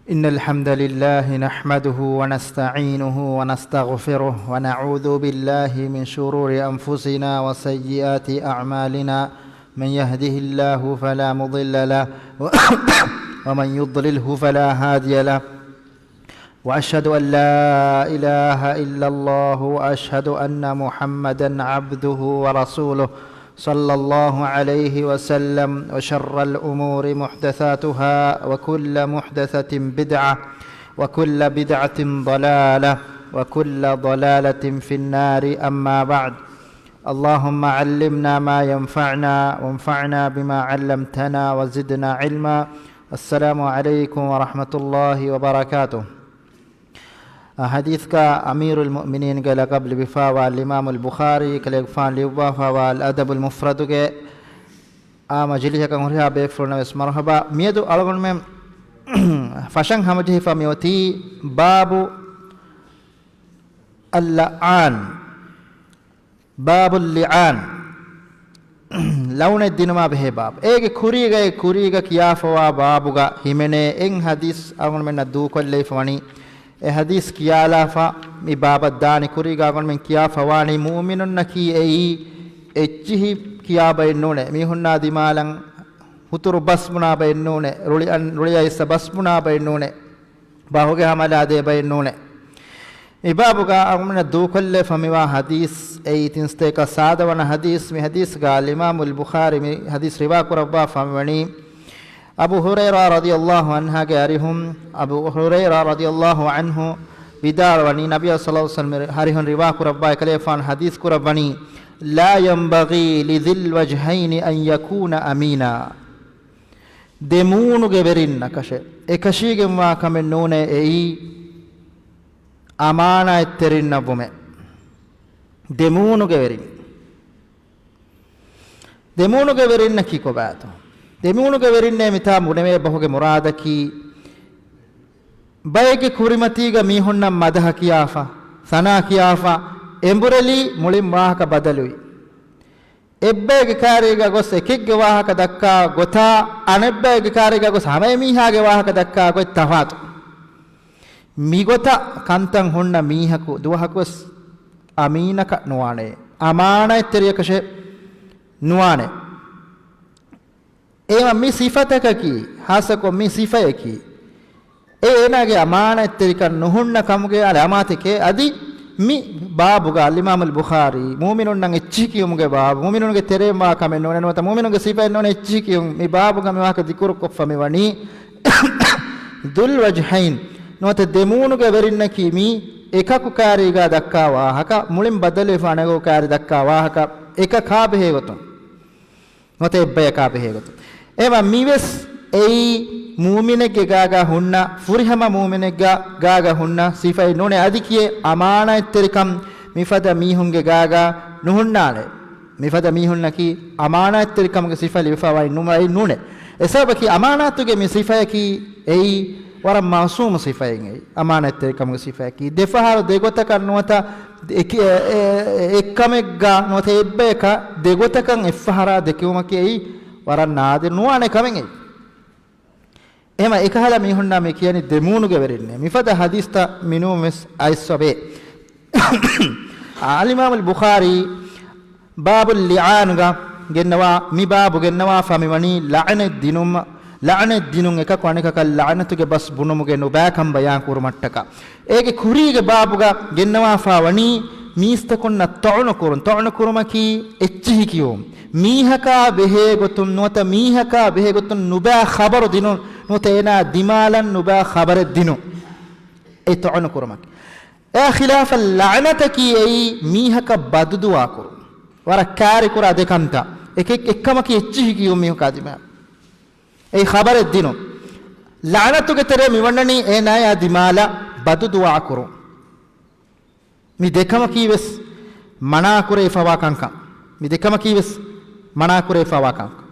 إن الحمد لله نحمده ونستعينه ونستغفره ونعوذ بالله من شرور أنفسنا وسيئات أعمالنا من يهده الله فلا مضل له ومن يضلله فلا هادي له وأشهد أن لا إله إلا الله وأشهد أن محمدا عبده ورسوله صلى الله عليه وسلم وشر الأمور محدثاتها وكل محدثة بدعة وكل بدعة ضلالة وكل ضلالة في النار أما بعد اللهم علمنا ما ينفعنا وانفعنا بما علمتنا وزدنا علما السلام عليكم ورحمة الله وبركاته حديث کا امیر المؤمنین کے لقب لبفا والامام البخاری کے لقفان لبفا والادب المفرد کے مجلس کا مرحبا بفرنا اس مرحبا میدو الگن میں فشن ہمجہ فمیوتی باب اللعان باب اللعان لون الدين ما به باب ایک کھریگا کیا فوا بابگا ہمنے ان حدیث الگن میں ندو کو لے فوانی حدیث کیالا فا می بابت دانی کری گاگون من کیا فوانی مومنون نکی ای اچھی کیا بینونے می ہننا دیمالن ہتر بسمنا بینونے رولی ایسا بسمنا بینونے باہوگے حملہ دے بینونے می بابگا اگمنا دو کلے فمیوا حدیث ای تنستے کا سادوانا حدیث می حدیث گا الامام البخاری می حدیث روا کربا فمونی ابو هريرة رضي الله عنه جارهم ابو هريرة رضي الله عنه بدار وني نبي صلى الله عليه وسلم هارهم روا كربا كليفان حديث كربني لا ينبغي لذي الوجهين ان يكون امينا دمون غبرين كشه اكشيغ ما كمنون اي امانه اترين نبومه دمون غبرين نكي كوباتو දෙමුණුක වෙරින්නේ මිතා මුණමේ බහුගේ මුරාදකි බයගේ කුරිමතිග මීහොන්නම් මදහ කියාෆා සනා කියාෆා එම්බුරලි මුලින් වාහක බදලුයි එබ්බේගේ කාර්යග ගොස් එකෙක්ගේ වාහක දක්කා ගොතා අනෙබ්බේගේ කාර්යග ගොස් හැම මීහාගේ වාහක දක්කා ගොත් තහාතු මිගොත කන්තන් හොන්න මීහකු දුවහකොස් අමීනක නුවානේ අමානයිතරියකෂේ නුවානේ එම මේ සිෆතක කී හාසකො මේ සිෆයකි එනගේ අමානත්තරික නොහුන්න කමුගේ අමාතකේ අදි මි බාබුගා ඉමාම් අල් බුඛාරි මුමිනුන් නම් එච්චි කියමුගේ බාබු මුමිනුන්ගේ තෙරේමා කමෙන් නොනේ නොත මුමිනුන්ගේ සිෆයෙන් නොනේ එච්චි කියුම් මේ බාබුගා මේ වාක දිකුරු කොෆමි වනි දුල් වජහයින් නොත දෙමුණුගේ වෙරින්න කීමි එකකු කාරීගා දක්කා වාහක මුලින් බදලේ ෆානගෝ කාරී දක්කා වාහක එක කාබේ ගොතුන් නොත එබ්බය කාබේ ගොතුන් එවා මිවස් ඒ මුමිනෙක්ගේ ගාගා හුන්න ෆුරිහම මුමිනෙක්ගේ ගාගා හුන්න සිෆයි නොනේ අදිකියේ අමානයිතරිකම් මිෆද මීහුන්ගේ ගාගා නුහුන්නාලේ මිෆද මීහුන්නකි අමානයිතරිකම්ගේ සිෆලි විෆවයි නුමයි නුනේ එසබකි අමානතුගේ මේ සිෆයකි ඒ වර මාසූම සිෆයෙන් ඒ අමානයිතරිකම්ගේ සිෆයකි දෙෆහර දෙගොතක නොත එක්කමෙක්ගා නොත එබ්බේක දෙගොතකන් එෆහරා දෙකෙවමකි ඒ වරන් නාදේ නුවානේ කමෙන් එහෙම එකහලා මිහුන්නා මේ කියන්නේ දෙමුණුගේ වෙරින්නේ මිෆද හදීස්ත මිනුමස් අයිස්වබේ අලිමාම් අල් බුඛාරි බාබුල් ලිආන් ගා ගෙන්නවා මි බාබු ගෙන්නවා ෆමිවනි ලඅන දිනුම් එක කොණක කල් ලඅනතුගේ බස් බුනුමුගේ නොබෑකම් බයන් කුරුමට්ටක ඒකේ කුරීගේ බාබුගා ගෙන්නවා ෆවනි මීස්තකොන්න තොණ කුරුමකි එච්චි කියෝ මීහකා බෙහෙ ගොතුන් නොත මීහකා බෙහෙ ගොතුන් නුබා خبر දිනු නොතේනා දිමාලන් නුබා خبر දිනු ඒ තොණ කුරුමකි ඒ ඛිලාෆ ලඅනතකි ඒ මීහක බදුදුවා කුරු වර කාරි කුරා දෙකන්ත එකමකි එච්චි කියෝ මීහකා දිමා ඒ خبر දිනු ලඅනතුගේ තරේ මිවන්නනි ඒ නාය දිමාලා බදුදුවා කුරු mi dekama kiwes mana kure fawakanka mi dekama kiwes mana kure fawakanka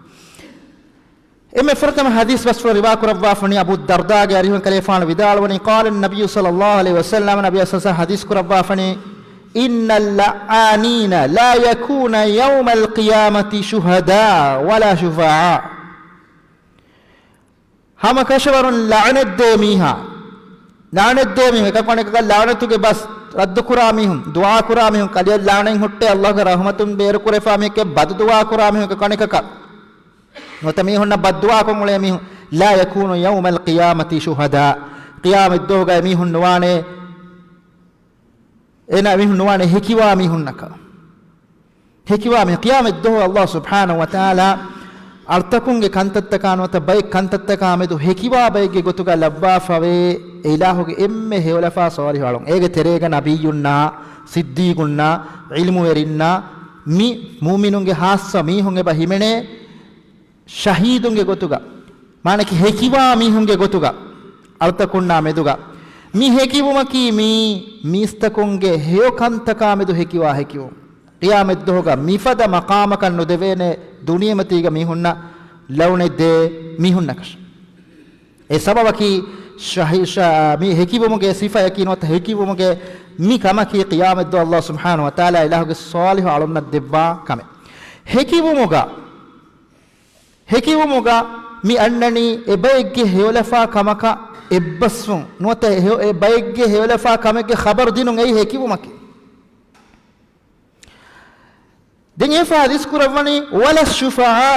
emme farkam hadith wasfa riwa kurabwa fani abu darda ge arihun kalefan vidal wani qala an-nabiy sallallahu alaihi wasallam nabiy sallallahu hadith kurabwa fani innal la'anina la yakuna yawm al-qiyamati shuhada wala shufa'a hama kashwarun la'anad demiha la'nat de mi ka kone ka la'natu ge bas radd kurami hum dua kurami hum kaliya la'nen hotte Allah ge rahmatun beer kure fa mi ke bad dua kurami hum ka kone ka nota mi honna bad dua ko mule mi la yakunu yawm al qiyamati shuhada qiyamat do ga mi hun nuwane ena mi hun nuwane hekiwa mi hunnaka hekiwa mi qiyamat do Allah subhanahu wa ta'ala artakunge kantattakanoata bay kantattakamedu hekiwa bayge gotuga labba fave ilahuge emme hewlafa sawari halon ege terega nabiyunna siddiqunna ilmu werinna mi mu'minunge hassa mi hunge ba himene shahidunge gotuga manaki hekiwa mi hunge gotuga artakunna meduga mi hekiwumaki mi mistakunge heokantakamedu hekiwa hekiwu qiyamet doga mifada maqamakan nodevene duniyamatiga mihunna lawne de mihunna kash e sababaki shahisha mi hekibumuge sifa yakinot hekibumuge mi kamaki qiyamet do Allah subhanahu wa ta'ala ilahuge salihu alumna debba kame hekibumuga mi annani ebayge hewlafa kamaka ebbasfun nota ebayge hewlafa kamake khabar dinun ei hekibumaki دنيا فاديس كرفني ولا الشفاعة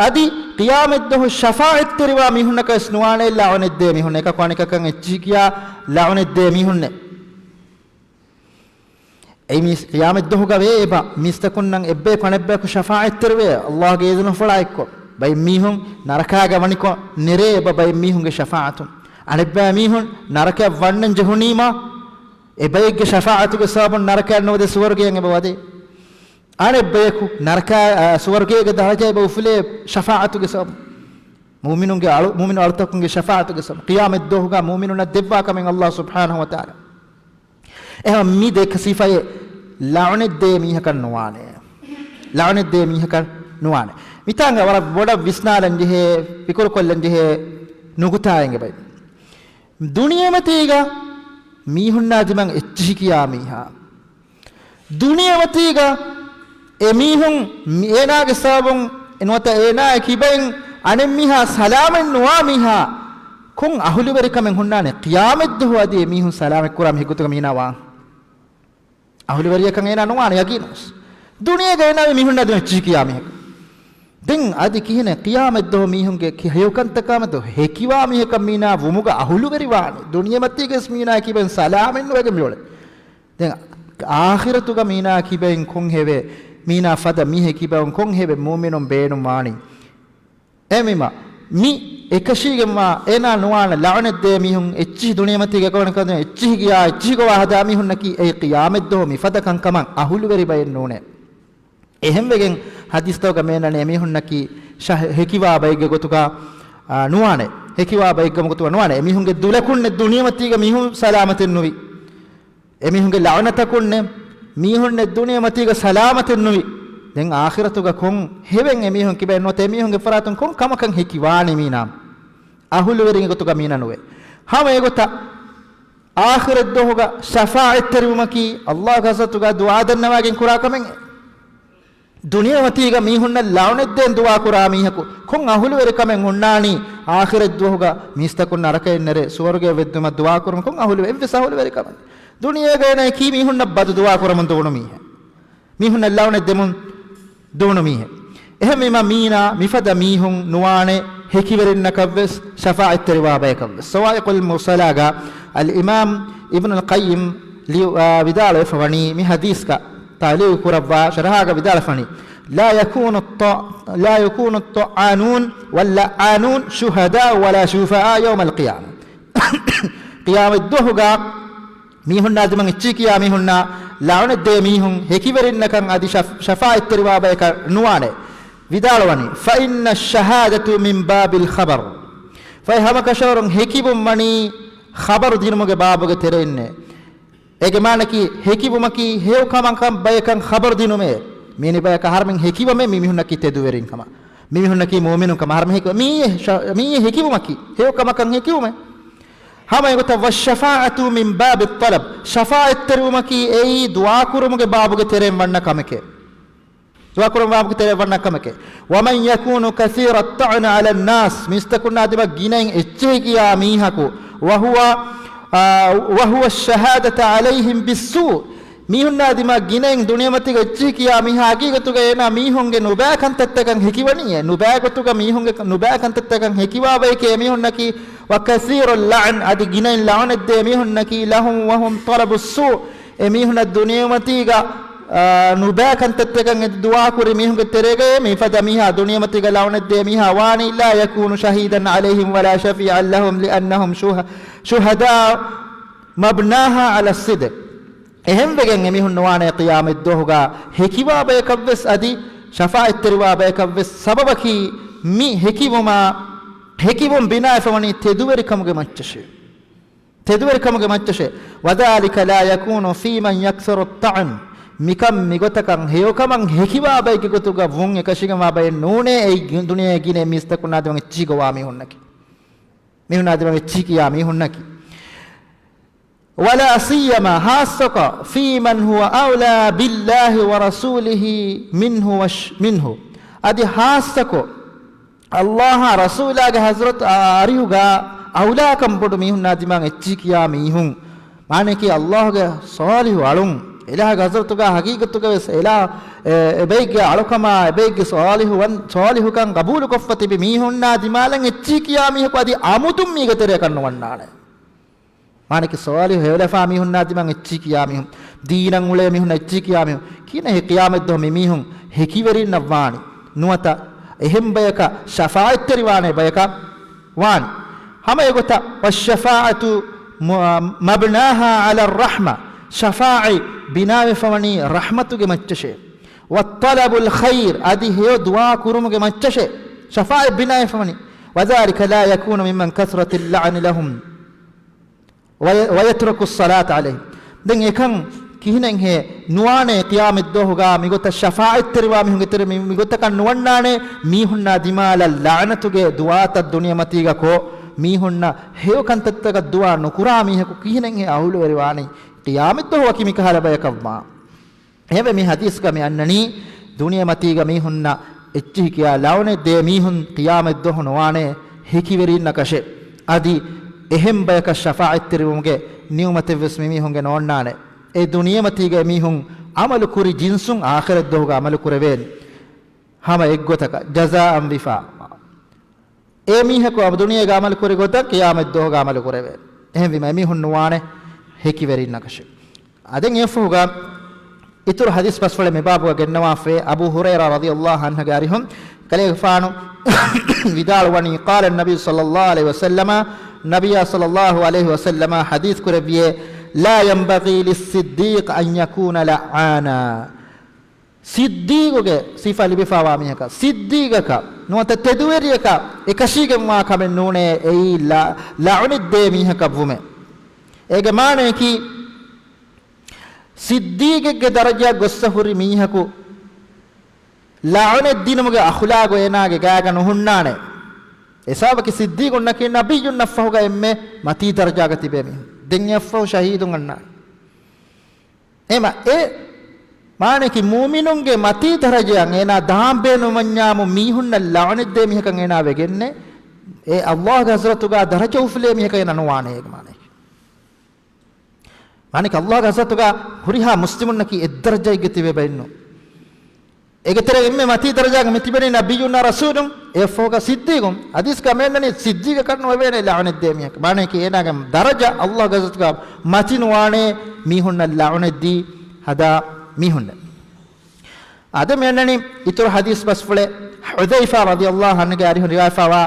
أدي قيام الده الشفاعة تروا ميهن كاسنوان لا عن الدم ميهن كقاني كان الجيكيا لا عن الدم ميهن أي ميس قيام الده كبيبا ميستكون إبّه كنبّه كشفاعة تروا الله جيزنه فلايكو باي ميهن نركا جوانيكو نريبا باي ميهن كشفاعة أنا إبّه ميهن نركا فنن جهنيما إبّه كشفاعة كسبب نركا نود سورجي عنه بوادي أنا بيكو نركا سورجي كدهجة بوفلي شفاعة كسب مؤمنون جالو مؤمن أرتكون شفاعة كسب قيام الدهجة مؤمنون الدبّا كمن الله سبحانه وتعالى إيه ميد كسيفة لعن الدمية كنوانه لعن الدمية كنوانه ميتانغ ورا بودا ويسنا لنجه بيكور كل لنجه نقطعين كبير دنيا متيجا ميهن ناجمان اتشيكيا ميها دنيا متيجا emihun enage sabun enwata ena kiben anemiha salamen nuamiha kun ahuli berikamen hunnane qiyamet duhu adi emihun salamek kuram higutuga minawa ahuli beriyakan ena nuane yaginus duniya ga ena emihun nadu chikiyami den adi kihine qiyamet duhu mihun ge heyukan takame do hekiwa mihekam mina vumuga ahulu beriwane duniya matiges mina kiben salamen nuege miole den akhiratuga mina kiben kun heve mina fada mihe kibawon kon hebe mu'minun beenu mani emima mi ekashigema ena nuwana la'nat de mihun echi duniyamati ge kon kan echi giya echi go hada mihun naki ei qiyamet do mi fada kan kaman ahulu beri bayen nune ehem wegen hadis to ga menane mihun naki hekiwa bayge gotuka nuwane hekiwa bayge gotuka nuwane mihun ge dulakunne duniyamati ge mihun salamaten nuwi emihun ge la'nata kunne mihun ne duniya matiga salamaten nuwi den akhiratuga kon heven emihun kibe no te mihun ge faratun kon kamakan hekiwani mina ahulu werin gotuga mina nuwe hama egota akhirat dohuga shafa'at terumaki Allah gasatuga du'a dannawagen kurakamen duniya matiga mihun na lawnet den du'a kuramihaku kon ahulu weri kamen unnani akhirat dohuga mistakun naraka ennere suwarge vedduma du'a kurum kon ahulu evve sahulu weri kamen duniya gayna ki mihunna bad du'a kuramun dono mihe mihunna lawne demun dono mihe ehme ma mina mifada mihun nuwane hekiverin nakavves shafa'at riwaba yakavves sawaiqul musalaga al imam ibn al qayyim li bidala fawani mi hadis ka taliq kurabba sharaha bidala fani لا يكون الطعانون واللعانون شهداء ولا شفعاء يوم القيامة قيام الدهقا ميهن نادمان اتشيكيا ميهن لعن الدي ميهن هكيبرين نكان ادي شفاء التربابا نواني vidalwani fa inna shahadatu min babil khabar fa hamaka shawrun hekibum mani khabar dinumuge babuge terenne ege manaki hekibumaki hew kaman bayakan khabar dinume mini bayaka harmen hekibame mimihunaki teduwerin kama mimihunaki mu'minun kama harmen hekibum mi hekibumaki hew kamakan hekibume hama egota washafa'atu min babit talab shafa'at terumaki ei du'a kurumuge babuge teren wanna kameke وأكرم بابك تلفنا كمك ومن يكون كثير الطعن على الناس مستكون نادبا جينين اتشيكيا ميهكو وهو الشهادة عليهم بالسوء ميهنا دما جينين دنيا متى كتشيكيا ميها حقيقة كأنا ميهون نوبا كان تتكن هكيوانية نوبا كتوك ميهون نوبا كان تتكن هكيوا بيك ميهون نكي وكثير اللعن أدي جينين لعن الدي ميهون نكي لهم وهم طلب السوء ميهون الدنيا متى نوبا كان تتكن الدعاء كوري ميهون كتريجا ميفدا ميها دنيا متى لعن الدي ميها واني لا يكون شهيدا عليهم ولا شفيعا لهم لأنهم شهداء مبناها على الصدق එහෙම වෙගෙන් එමිහුන් නොවානේ qiyamet dohuga hekiwa bayakavves adi shafaat teriwa bayakavves sababaki mi hekivum bina efamani teduverikamuge maccashe wadhalika la yakunu fi man yaktharu at-ta'n mikam migotakan heyokaman hekiwa bayke gotuga vun ekashigama bay nune ei duniye gine mistakuna dewange chigowa mihunnaki mihunadi chikiya mihunnaki ولا سيما هاسك في من هو أولى بالله ورسوله منه أدي هاسك الله رسوله حضرت أريوغا أولى كم بدو ميهون نادمان اتشيكيا ميهون معنى كي الله صالح علوم إله حضرتك حقيقتك إله بيك علوكما بيك صالح كان قبول كفتي بميهون نادمان اتشيكيا ميهون أدي أمودم ميغتري كنواننانه माने कि सवाल है लेफा मी हुन नादि मंग इच्ची किया मी हुन दीनं उले मी हुन इच्ची किया मी किने हे क़यामत दो मी हुन हेकीवरी नवानी नुवता एहम बयका शफाअत तरिवाने बयका वान हम एगोता वशफाअतु मबनाहा अला रहमा शफाअ बिनावे फवनी रहमतु के मच्चशे वत्तलबुल खैर आदि हे दुआ कुरुम के मच्चशे शफाअ बिनावे फवनी वज़ालिका ला यकूनु मिमन कसरतिल लअन लहुम ويترك الصلاة عليه دين يكن كهنن هي نوانه قيام الدوغا ميغوت الشفاعة تروا ميغوت كان نوانانه ميهنا دمال اللعنتوغه دعاء الدنيا متيغا كو ميهنا هيو كان تتغ دعاء نكرا ميهكو كهنن هي اهول وريواني قيام الدوغا كيمي كهل بيكما هبه مي حديث كمي انني دنيا متيغا ميهنا اچي كيا لاونه دي ميهن قيام الدوغ نوانه هيكيورين نكشه ادي එහෙම් බයක ශෆාඅත් තිරුමුගේ නියමත වෙස්මිමි හොංගේ නෝන්නානේ ඒ දුනියමතිගේ මිහුන් අමල කුරි ජින්සුන් ආඛිරත් දෝග අමල කුරවෙන් හැම එක්ගොතක ජසාම් විෆා ඒ මිහකෝ අම දුනියගේ අමල කුරි ගොත කියාමත් දෝග අමල කුරවෙන් එහෙම් විම මිහුන් නෝවානේ හෙකි වෙරින් නකෂ අදෙන් එෆුගා ඉතුරු හදිස් පස්වල මේ බාබුව ගෙන්නවා ෆේ අබූ හුරයිරා රදියල්ලාහු අන්හු ගාරිහුම් කලේ ෆානු විදාල් වනි قال النبي صلى الله عليه وسلم نبي صلى الله عليه وسلم حديث كربيه لا ينبغي للصديق أن يكون لعانا صديقك صفة لبفاواميك صديقك نوت تدويريك إكشيك ما كمن نونه أي لعن الدميه كبومه إجماعنا كي صديقك درجة قصهوري ميهكو لعن الدين مجا أخلاق ويناك جاكن هنانه එසාවකි සිද්දීකුන් නකේ නබියුන් නෆහුගා එම්මේ මති දරජාගති බෙමි දෙන් යෆහු ශහීදුන් අන්නා එම ඒ මානකි මුමිනුන්ගේ මති දරජයන් එනා දාම්බේනු මඤ්ඤාමු මීහුන්න ලවනෙද්දේ මිහකන් එනා වෙගෙන්නේ ඒ අල්ලාහ්ගේ හසරතුගා දරජ උෆලේ මිහක එනා නොවානේ ඒක මානකි අල්ලාහ්ගේ හසරතුගා හුරිහා මුස්ලිමුන් නකි එද්දරජයි ගති වෙබෙන්නු ඒකතර එම්මේ මති දරජාග මෙතිබෙනේ නබියුන් රසූලුන් එෆෝක සිද්දීකුම් හදීස් කමෙන්නනේ සිද්දීක කරන වෙන්නේ ලවනෙද්දේ මිහක මානකි එනාගේ දරජ අල්ලාහ්ගේ හසරතුගා මති නොවානේ මීහුන්න ලවනෙද්දී හදා ميهن آدم يعني يتر حديث بس فله حذيفة رضي الله عنه جاره رواية فوا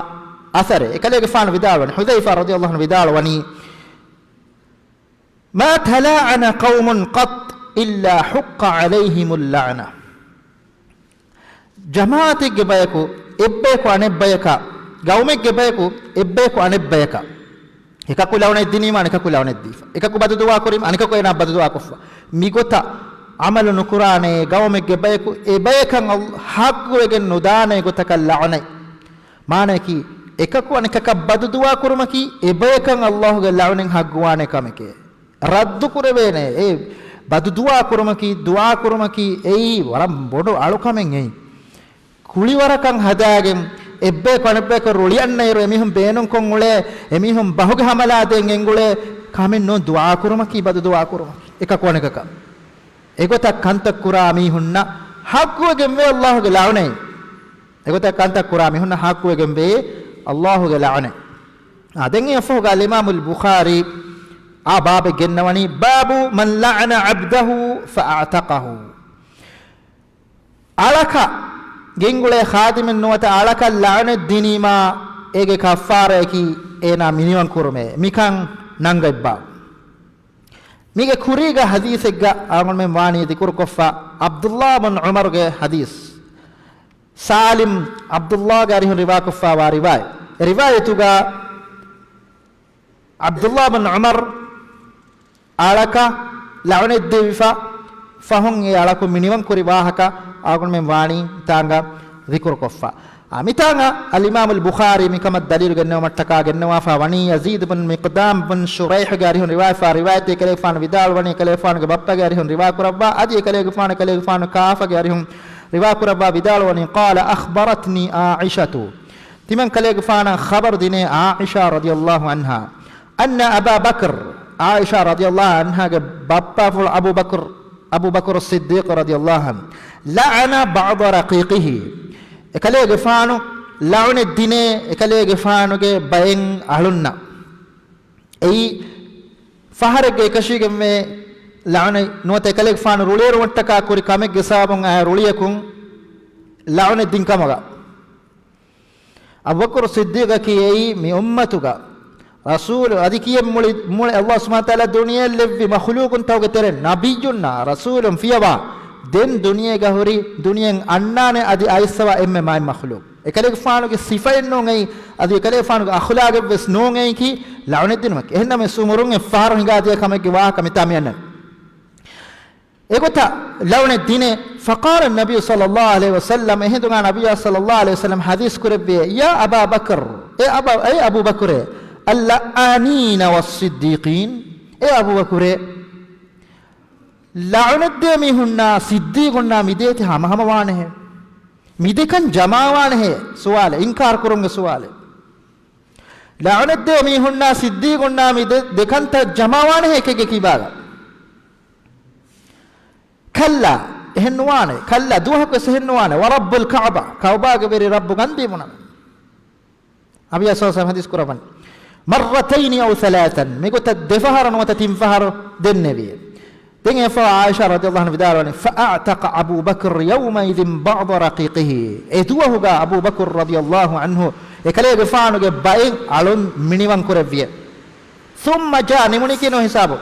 أثره إكلي فان بدال وني حذيفة رضي الله عنه بدال وني ما تلاعن قوم قط إلا حق عليهم اللعنة جماعة جبايكو إبّيكو عن إبّيكا قومك جبايكو إبّيكو عن إبّيكا إكاكو لون الديني ما إكاكو لون الديف إكاكو بدو دوا كريم أنا إكاكو إنا بدو دوا كفا ميغوتا عمل نكرانه قومك جبايكو إبّيكا حق وجن ندانه قتك اللعنة ما نكى إكاكو أنا إكاكو بدو دوا كرمكي إبّيكا الله اللعنة حقوانه كمكي رد كربينه بدو دوا كرمكي وراء بدو علو كمين kuliwarakan hadagen ebbe konebbe ko ruliyanne ero emihum beenun kon ule emihum bahuge hamala den engule kamen no dua kuruma ki badu dua kuruma eka konekaka egota kanta kura mihunna hakkuge me Allah ge laune egota kanta kura mihunna hakkuge me Allah ge laune aden efu ga Imam al-Bukhari a babe gennawani babu man la'ana 'abdahu fa'ataqahu alaka gengule khadimen nuwata alaka la'ana dinima ege kafara ki ena miniwan kurume mikan nangabba mige kuriga hadith ga angol men wani dikur kofa Abdullah bin Umar ge hadith Salim Abdullah gari hun riwa kofa wa riwayatu ga Abdullah bin Umar alaka la'ana devifa fahun e alaku miniwan kuri wahaka angol men wani tanga dikur kofa amitanga al-Imam al-Bukhari mikama dalil ganna mattaka ganna fa wani Yazid bin Miqdam bin Shuraih gari hun riwayat ekale fan vidal wani ekale fan ge bappa gari hun riwayat kurabba adi ekale fan kafa gari hun riwayat kurabba vidal wani qala akhbaratni Aishatu timan kale fan khabar dine Aisha radhiyallahu anha anna Abu Bakr Aisha radhiyallahu anha ge bappa ful Abu Bakr as-Siddiq radhiyallahu anhu la'ana ba'd raqiqihi ekale gefanu laune dine ekale gefanu ge bayen alunna ei fahare ge ekashige me laune nuwata ekale gefanu ruleru wattaka kuri kame gesabun ay ruliyakun laune din kamaga Abu Bakr Siddiq ki ei mi ummatuga rasul adikiye mule Allah subhanahu wa ta'ala duniya levvi makhluqun tawge teren nabiyunna rasulun fiyawa den duniya gahuri duniyan annane adi aiswa emme mai makhluk ekale faanu ge sifayen no ngai adi ekale faanu ge akhlaq ves no ngai ki laune din mak ehna me sumurun e faru hinga adi kame ge wa kamita miyan egota laune dine faqala an-nabiy sallallahu alaihi wasallam ehduga nabiy sallallahu alaihi wasallam hadith kurbe ya Abu Bakr Abu Bakr al-anina was-siddiqin Abu Bakr लाउनत दे मी हुन्ना सिद्धि गुन्ना मिदे थे हम वाण है मिदे कन जमावान है सवाल इनकार करूंगे सवाल लाउनत दे मी हुन्ना सिद्धि गुन्ना मिदे देखन त जमावान है के की बात खल्ला ehnuwan kalla duha ko sehnuwan wa rabbul kaaba kaaba ge beri rabbu gandi muna abiya so sa hadis kuraban marratayn aw thalathan migota defaharan wa tatimfahar dennebi دين فا عائشة رضي الله عنها بداروني فأعتق أبو بكر يومئذ بعض رقيقه إدوه أبو بكر رضي الله عنه يكلي غفانو باين علون منيوان كربيه ثم جاء نمونيكينو حسابه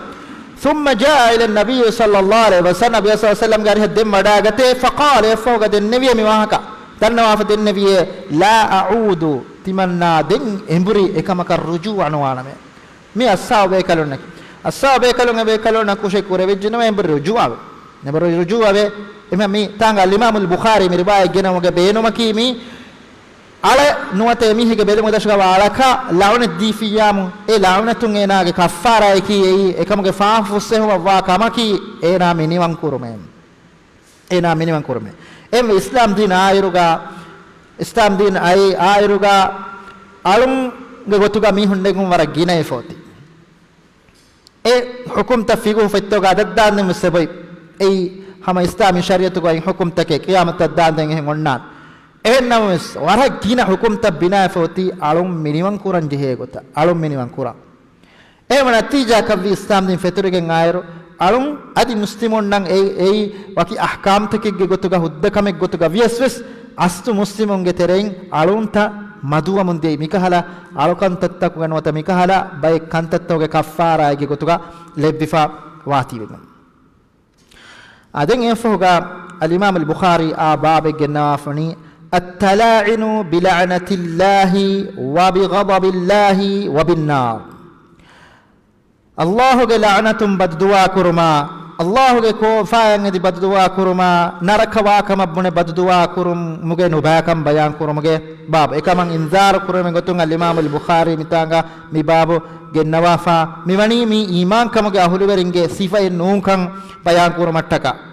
ثم جاء إلى النبي صلى الله عليه وسلم النبي صلى الله عليه وسلم قال هدم مداغته فقال يفوق النبي مواهكا تنوافد النبي لا أعود تمنى دين امبري إكامك الرجوع عنوانا مي أصحاب يكالونك assabe kalon kushe kure vejjina member rujuwa neber rujuwa be imam tanga Imam al-Bukhari mi riwaya gena moge beeno makimi ala nuwate mi hege bele modashga walaka launa difiyamu e launa tun enage kaffara eki e kamuge faafu sehuwa wa kamaki ena miniwan kurume em islam din ayruga alum ge gotuga mi hunde gum wara gina e foti e hukum tafigu fetto ga daddan ne musabay ei hama islami shariatu ga hukum take qiyamat daddan den hen onnan ennamus wara gina hukum ta bina foti alum miniwan kuran jehe gota alum miniwan kuran e mana tija kavi islam din feturegen ayro alum adi muslimun nan ei waki ahkam take ge gotuga huddakamek gotuga viesves astu muslimun ge tereng alunta maduwa munde mikahala alukan tattaku ganwata mikahala bay kantattawge kaffara ege gotuga lebbifa wati begun aden enfoga al-Imam al-Bukhari a babe genafani at-tala'inu bi la'nati llahi wa bi ghadabi llahi wa bin nar Allahu ge la'natum badduwa kurma Allahu ge ko faayang di badduwa kurma narakawa kama bune badduwa kurum muge nubakam bayan kurumuge bab ekaman inzar kurume gotun al-Imam al-Bukhari mitanga mi babu gennawafa mi wani mi iman kamuge ahuluveringe sifa enunkan bayan kurumattaka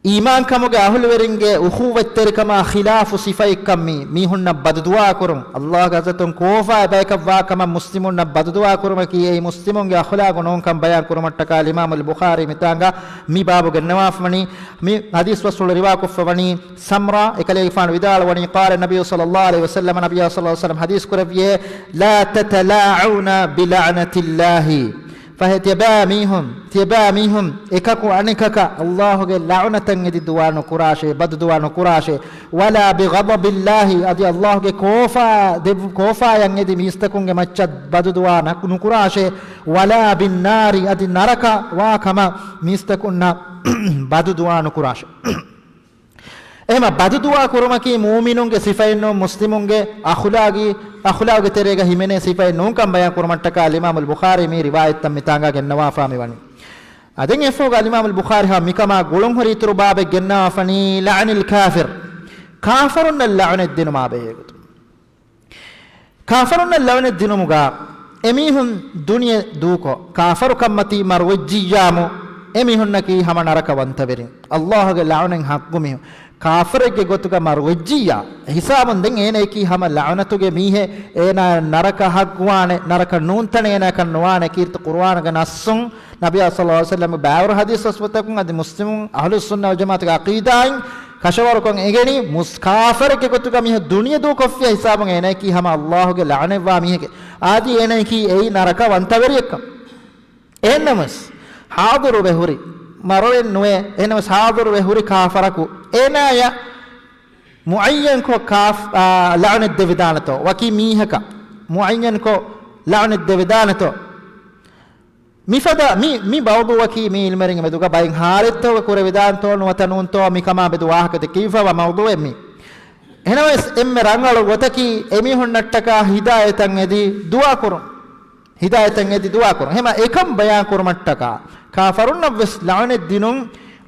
ඊමාන් කමගේ අහුල වෙරින්ගේ උඛුවත්තරකම ඛිලාෆු සිෆයිකම්මි මීහුන්න බදදුවා කරුම් අල්ලාහ් ගසතුන් කෝෆා බයකවා කම මුස්ලිමුන්න බදදුවා කරුම කී මුස්ලිමුන්ගේ අඛලාග නොන්කම් බයන් කරුමට්ට කාල ඉමාම් අල් බුඛාරි මිතාංගා මි බාබුගේ නවාෆමනි මි හදීස් වස්වල රිවා කුෆවනි සම්රා එකලේ ෆාන විදාල වනි قال النبي صلى الله عليه وسلم نبي صلى الله عليه وسلم حديث كربيه لا تتلاعون بلعنة الله فهتباميهم إكاكو أنكاكا الله جل لعنة يدي دوانو كراشة بد دوانو كراشة ولا بغضب الله أدي الله جل كوفا يدي ميستكون جمشت بد دوانو كراشة ولا بالنار أدي نركا واكما ميستكون بد دوانو كراشة එහෙම බදු දුවා කුරුමකී මුමිනුන්ගේ සිෆයින්නෝ මුස්ලිමුන්ගේ අඛලාගේ තෙරේග හිමනේ සිෆයි නෝකම් බයන් කුරුමට්ට කාල ඉමාම් අල් බුඛාරි මේ රිවායත් තම් මිතාංගා ගෙන්නවා ෆාමි වනි අදෙන් එෆෝ ගාල ඉමාම් අල් බුඛාරි හා මිකමා ගොලොන් හරි තුරු බාබෙ ගෙන්නවා ෆනි ලඅනිල් කාෆිර් කාෆරුන් ලඅන දිනු මාබේගතු කාෆරුන් ලඅන දිනු මුගා එමිහුන් දුනිය දූකෝ කාෆරු කම්මති මර්වජියාමු එමිහුන් නකී හම නරකවන්ත වෙරින් අල්ලාහගේ ලඅනෙන් හක්ගුමිහු කාෆරගේ ගොතුක මර්වජියා හිසාබුන් දෙන් එනේ කී හම ලඅනතුගේ මීහෙ එන නරක හක්වානේ නරක නූන්තනේ එන කන්නවානේ කීර්ත කුර්ආනක නස්සුන් නබිය සල්ලල්ලාහු අලයිහි වසල්ලම් බාවර හදීස් වස්වතකුන් අද මුස්ලිමුන් අහ්ලුස් සුන්නා වල් ජමාඅතගේ අකීදායින් කෂවරකන් එගෙනි මුස්කාෆරගේ ගොතුක මීහෙ දුනිය දෝ කොෆිය හිසාබුන් එනේ කී හම අල්ලාහගේ ලඅනෙවා මීහෙ ආදී එනේ කී ඒ නරක වන්තවරියක එන්නමස් හාදුරු බෙහුරි මරොෙන් නොවේ එනම සාදුරු වෙහුරි කාෆරකු එනය මුඅය්යන් කෝ කාෆ් ලඅන දෙවිදානතෝ වකි මීහක මුඅය්යන් කෝ ලඅන දෙවිදානතෝ මිෆද මි බවදු වකි මි ඉල්මරින් මෙදුක බයින් හාරෙත්තෝ කුර විදාන්තෝ නොතනුන්තෝ මිකමා බෙදු වාහකද කීෆව මවදු එම්මි එනවස් එම්මෙ රංගලු වතකි එමි හොන්නට්ටක හිදායතන් එදී දුවා කරුම් හිදායතන් එදී දුවා කරුම් එහෙම එකම් බයන් කරුමට්ටක කාෆරුන් නවස් ලඅන දිනුම්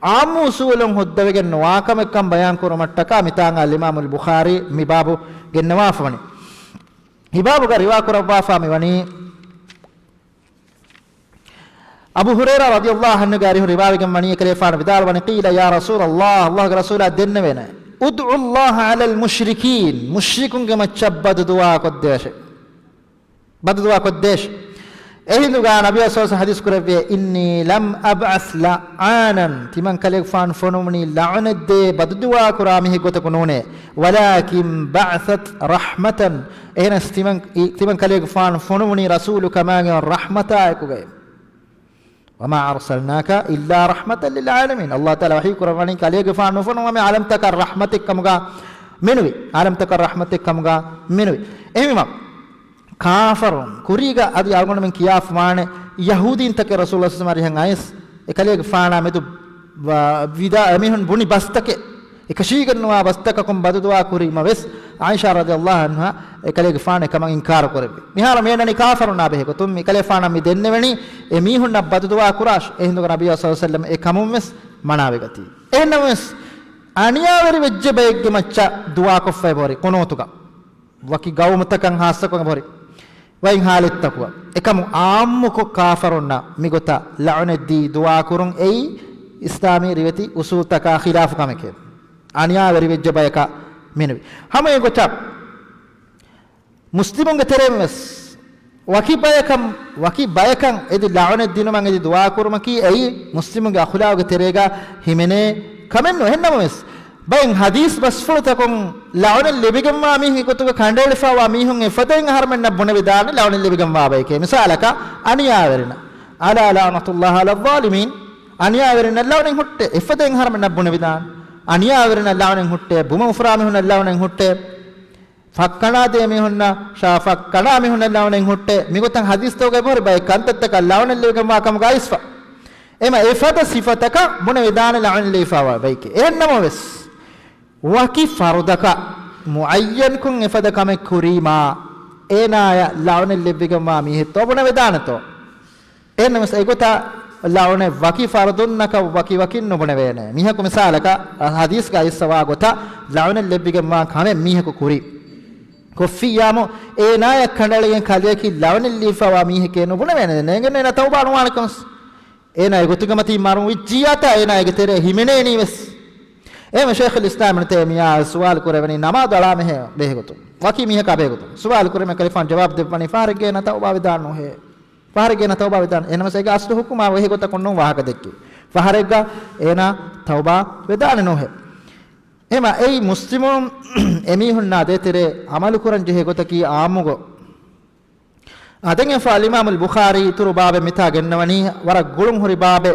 ආමු උසූලුන් හොද්දවගෙන නොවාකම එක්කම් බයන් කරුමට්ටක මිතාංග අල් ඉමාම් අල් බුඛාරි මිබාබු ගෙන්නවාෆවනි හිබාබු ග රිවා කරවාෆාමි වනි අබු හුරෛරා රදියල්ලාහු අන්හු ගාරි රිවාවගෙන් වනි කලේෆාන විදාල වනි قيل يا رسول الله අල්ලාහ්ගේ රසූලා දෙන්න වෙන උද්උ الله على المشركين මුෂ්රිකුන්ගේ මච්චබ්බද දුවා කොද්දේශ බද දුවා කොද්දේශ එහිඳුගා නබිය සල්ලල්ලාහු හදීස් කරවේ ඉන්නි ලම් අබ්අස් ලආනන් තිමන් කලෙක් ෆාන් ෆොනුමනි ලඅනද්දේ බදුවා කුරාමිහි ගොතක නෝනේ වලාකින් බඅසත් රහමතන් එනස් තිමන් කලෙක් ෆාන් ෆොනුමනි රසූලු කමාගේ රහමතායකුගේ වමා අර්සල්නාක ඉල්ලා රහමතන් ලිල් ආලමීන් අල්ලාහ් තාලා වහී කුරානි කලෙක් ෆාන් ෆොනුමි අලම් තක රහමතික කමුගා මෙනුවි අලම් තක රහමතික කමුගා මෙනුවි එහිම කාෆරුන් කුරීගා අදි අල්ගොනමෙන් කියාෆ් මානේ යහූදීන් තක රසූලුල්ලාහ් සල්ලල්ලාහු අලයිහි වසල්ලම් අයස් එකලේග ෆානා මෙතු විදා එමිහුන් බුනි බස්තකේ එකශීගන්නවා බස්තකකම් බදුවා කුරීම වෙස් ආයිෂා රදියල්ලාහු අන්හා එකලේග ෆානේ කමන් ඉන්කාර කරෙබ්බි මිහාර මේනනි කාෆරුන් ආබෙහෙක තුම් එකලේ ෆානා මි දෙන්නෙවනි එමිහුන් බදුවා කුරාෂ් එහිඳුක නබිය සල්ලල්ලාහු අලයිහි වසල්ලම් ඒ කමුම් වෙස් මනාවෙගති එන්නවස් අනියාවරි වෙජ්ජ බෙග්ගෙ මච්චා දුවා කොෆේ බොරි කොනෝතුක වකි ගෞමතකන් හාස්සකන් බොරි වයින් හාලෙත්තකුව එකමු ආම්මුකො කාෆරුන්නා මිගොත ලඅනද්දී දුවා කුරුන් එයි ඉස්ලාමී රිවති උසූල් තකා ඛිලාෆ කමකේ අනියා වෙරි වෙජ්ජ බයක මෙනවි හැම එගොත මුස්ලිමුන්ගේ තරෙමස් වකි බයකම් එදි ලඅනද්දී නමන් එදි දුවා කුරුම කී එයි මුස්ලිමුන්ගේ අඛලාගේ තරේගා හිමනේ කමෙන්නෝ හෙන්නමස් බෙන් හදීස් බස්ෆුතකොන් ලවන ලිබිගම්වා මිහි කොතුක කණ්ඩේලෆවා මිහුන් එෆදෙන් හර්මන්න බොන විදාන ලවන ලිබිගම්වා බයිකේ මිසාලක අනියාවරණ අලා ලඅනතුල්ලාහ අලල් ظාලිමීන් අනියාවරණ ලවන හුට්ටේ එෆදෙන් හර්මන්න බොන විදාන අනියාවරණ ලවන හුට්ටේ බුම උෆරා මිහුන් ලවන හුට්ටේ ෆක්කනා දේ මිහුන් ෂාෆක්කනා මිහුන් ලවන හුට්ටේ මිගොතන් හදීස් තෝගේ බොර බයි කන්තත්තක ලවන ලිබිගම්වා කම ගයිස්ෆා එම එෆද සිෆතක බොන විදාන ලවන ලිෆවා බයිකේ එන්නම වෙස් වකි ෆර්දක මුඅය්යන් කුන් එෆදකම කුරීමා එනාය ලවන ලිබ්බිගමා මිහෙතෝ බොන වේදානතෝ එනමස් ඒකත ලවන වකි ෆර්දුන්නක වකින් නොබන වේනේ මිහක මිසාලක හදීස් ගයිස්සවා ගොත ලවන ලිබ්බිගමා කම මිහක කුරි කොෆියාමෝ එනාය කණලෙන් කලයකි ලවන ලිෆවා මිහකේ නොබන වේනේ නෙගෙන නතෝ බානුවානකම්ස් එනාය ගොතුගමති මරු විච්චියත එනායගේ තෙරේ හිමනේ නිවස් එම ෂේඛ් ඉස්ලාම් ඉබ්නු තයිමියා සුවාල් කරවනි නමාද අලා මෙහෙ බෙහෙගොතු වකි මිහ කබෙගොතු සුවාල් කරම කලිෆාන් ජවාබ් දෙපනි ෆාරිගේ නත ඔබ විදාන නොහෙ ෆාරිගේ නත ඔබ විදාන එනමසේක අස්තු හුකුමා වෙහෙගොත කොන්නෝ වාහක දෙක්කි ෆාරිග්ගා එනා තවබා විදාන නොහෙ එම ඒ මුස්ලිමුන් එමිහුන්නා දෙතරේ අමලු කරන් ජෙහෙගොත කී ආමුගෝ අදෙන් ෆාල් ඉමාම් අල් බුඛාරි තුරු බාබෙ මිතා ගෙන්නවනි වර ගුළුම් හොරි බාබෙ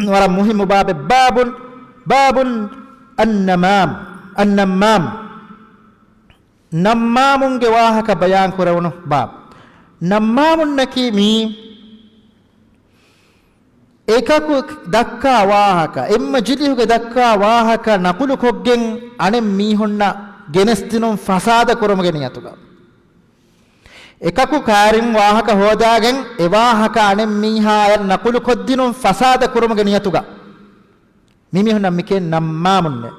වර මුහිම් බාබෙ බාබුන් අන්නමාම් නම්මාමුන්ගේ වාහක බයාන් කරවණු බාබ් නම්මාමුන් නකීමි ඒකකු දක්කා වාහක එම්ම ජිලිහුගේ දක්කා වාහක නකුළු කොග්ගෙන් අනෙම් මීහොන්න ගෙනස්තිනුම් ෆසාද කරමුගෙන යතුගා එකකු කාරින් වාහක හොදාගෙන් ඒ වාහක අනෙම් මීහා අය නකුළු කොද්දිනුම් ෆසාද කරමුගෙන යතුගා මිමිහුන්න මිකේ නම්මාමුන්නේ